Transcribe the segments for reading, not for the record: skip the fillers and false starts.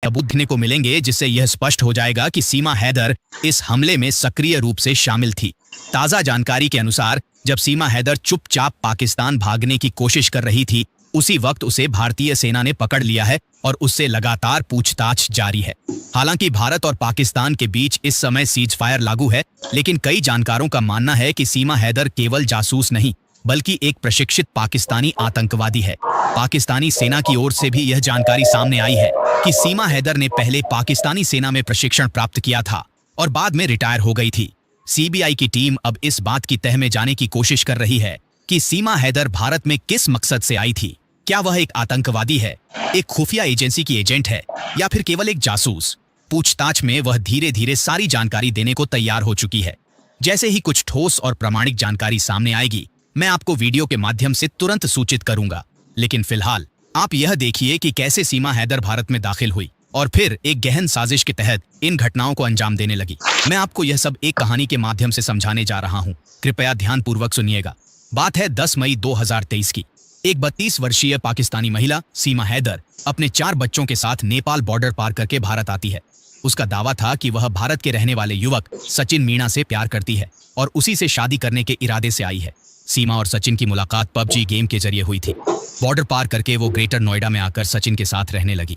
सबूत देखने को मिलेंगे जिससे यह स्पष्ट हो जाएगा कि सीमा हैदर इस हमले में सक्रिय रूप से शामिल थी। ताजा जानकारी के अनुसार जब सीमा हैदर चुपचाप पाकिस्तान भागने की कोशिश कर रही थी, उसी वक्त उसे भारतीय सेना ने पकड़ लिया है और उससे लगातार पूछताछ जारी है। हालांकि भारत और पाकिस्तान के बीच इस समय सीज फायर लागू है, लेकिन कई जानकारों का मानना है कि सीमा हैदर केवल जासूस नहीं बल्कि एक प्रशिक्षित पाकिस्तानी आतंकवादी है। पाकिस्तानी सेना की ओर से भी यह जानकारी सामने आई है कि सीमा हैदर ने पहले पाकिस्तानी सेना में प्रशिक्षण प्राप्त किया था और बाद में रिटायर हो गई थी। सीबीआई की टीम अब इस बात की तह में जाने की कोशिश कर रही है कि सीमा हैदर भारत में किस मकसद से आई थी। क्या वह एक आतंकवादी है, एक खुफिया एजेंसी की एजेंट है, या फिर केवल एक जासूस? पूछताछ में वह धीरे धीरे सारी जानकारी देने को तैयार हो चुकी है। जैसे ही कुछ ठोस और प्रामाणिक जानकारी सामने आएगी, मैं आपको वीडियो के माध्यम से तुरंत सूचित करूंगा। लेकिन फिलहाल आप यह देखिए कि कैसे सीमा हैदर भारत में दाखिल हुई और फिर एक गहन साजिश के तहत इन घटनाओं को अंजाम देने लगी। मैं आपको यह सब एक कहानी के माध्यम से समझाने जा रहा हूं। कृपया ध्यानपूर्वक सुनिएगा। बात है 10 मई 2023 की। एक 32 वर्षीय पाकिस्तानी महिला सीमा हैदर अपने 4 बच्चों के साथ नेपाल बॉर्डर पार करके भारत आती है। उसका दावा था कि वह भारत के रहने वाले युवक सचिन मीणा से प्यार करती है और उसी से शादी करने के इरादे से आई है। सीमा और सचिन की मुलाकात पबजी गेम के जरिए हुई थी। बॉर्डर पार करके वो ग्रेटर नोएडा में आकर सचिन के साथ रहने लगी।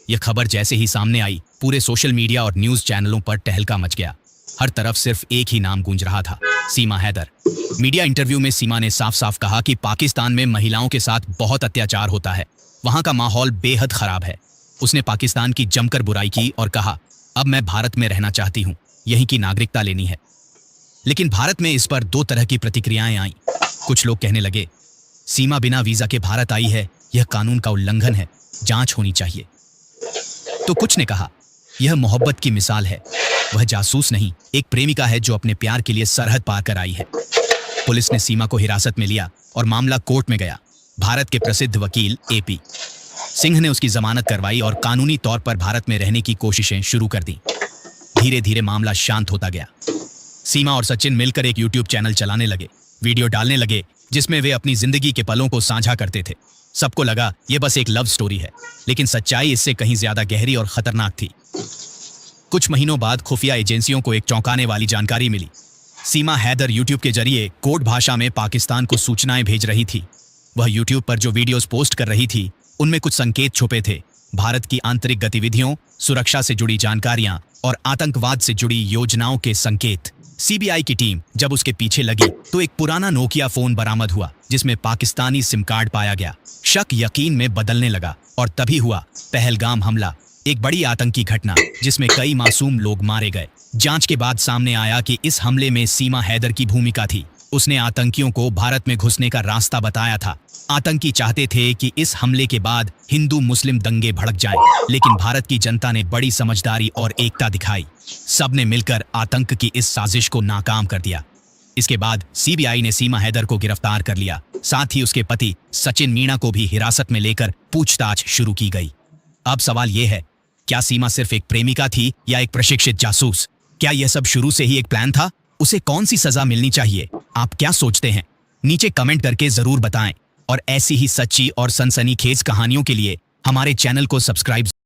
यह खबर जैसे ही सामने आई, पूरे सोशल मीडिया और न्यूज चैनलों पर टहलका मच गया। हर तरफ सिर्फ एक ही नाम गूंज रहा था, सीमा हैदर। मीडिया इंटरव्यू में सीमा ने साफ साफ कहा कि पाकिस्तान में महिलाओं के साथ बहुत अत्याचार होता है, वहां का माहौल बेहद खराब है। उसने पाकिस्तान की जमकर बुराई की और कहा, अब मैं भारत में रहना चाहती हूं, यहीं की नागरिकता लेनी है। लेकिन भारत में इस पर 2 तरह की प्रतिक्रियाएं आईं। कुछ लोग कहने लगे, सीमा बिना वीजा के भारत आई है, यह कानून का उल्लंघन है, जांच होनी चाहिए। तो कुछ ने कहा, यह मोहब्बत की मिसाल है, वह जासूस नहीं, एक प्रेमिका है जो अपने प्यार के लिए सरहद पार कर आई है। पुलिस ने सीमा को हिरासत में लिया और मामला कोर्ट में गया। भारत के प्रसिद्ध वकील एपी सिंह ने उसकी जमानत करवाई और कानूनी तौर पर भारत में रहने की कोशिशें शुरू कर दी। धीरे धीरे मामला शांत होता गया। सीमा और सचिन मिलकर एक यूट्यूब चैनल चलाने लगे, वीडियो डालने लगे जिसमें वे अपनी जिंदगी के पलों को साझा करते थे। सबको लगा यह बस एक लव स्टोरी है, लेकिन सच्चाई इससे कहीं ज्यादा गहरी और खतरनाक थी। कुछ महीनों बाद खुफिया एजेंसियों को एक चौंकाने वाली जानकारी मिली। सीमा हैदर यूट्यूब के जरिए कोड भाषा में पाकिस्तान को सूचनाएं भेज रही थी। वह यूट्यूब पर जो वीडियोस पोस्ट कर रही थी, उनमें कुछ संकेत छुपे थे, भारत की आंतरिक गतिविधियों, सुरक्षा से जुड़ी जानकारियां और आतंकवाद से जुड़ी योजनाओं के संकेत। सीबीआई की टीम जब उसके पीछे लगी तो एक पुराना नोकिया फोन बरामद हुआ जिसमें पाकिस्तानी सिम कार्ड पाया गया। शक यकीन में बदलने लगा और तभी हुआ पहलगाम हमला, एक बड़ी आतंकी घटना जिसमें कई मासूम लोग मारे गए। जांच के बाद सामने आया कि इस हमले में सीमा हैदर की भूमिका थी। उसने आतंकियों को भारत में घुसने का रास्ता बताया था। आतंकी चाहते थे कि इस हमले के बाद हिंदू मुस्लिम दंगे भड़क जाएं, लेकिन भारत की जनता ने बड़ी समझदारी और एकता दिखाई। सबने मिलकर आतंक की इस साजिश को नाकाम कर दिया। इसके बाद सीबीआई ने सीमा हैदर को गिरफ्तार कर लिया। साथ ही उसके पति सचिन मीणा को भी हिरासत में लेकर पूछताछ शुरू की गई। अब सवाल यह है, क्या सीमा सिर्फ एक प्रेमिका थी या एक प्रशिक्षित जासूस? क्या यह सब शुरू से ही एक प्लान था? उसे कौन सी सजा मिलनी चाहिए? आप क्या सोचते हैं? नीचे कमेंट करके जरूर बताएं और ऐसी ही सच्ची और सनसनीखेज कहानियों के लिए हमारे चैनल को सब्सक्राइब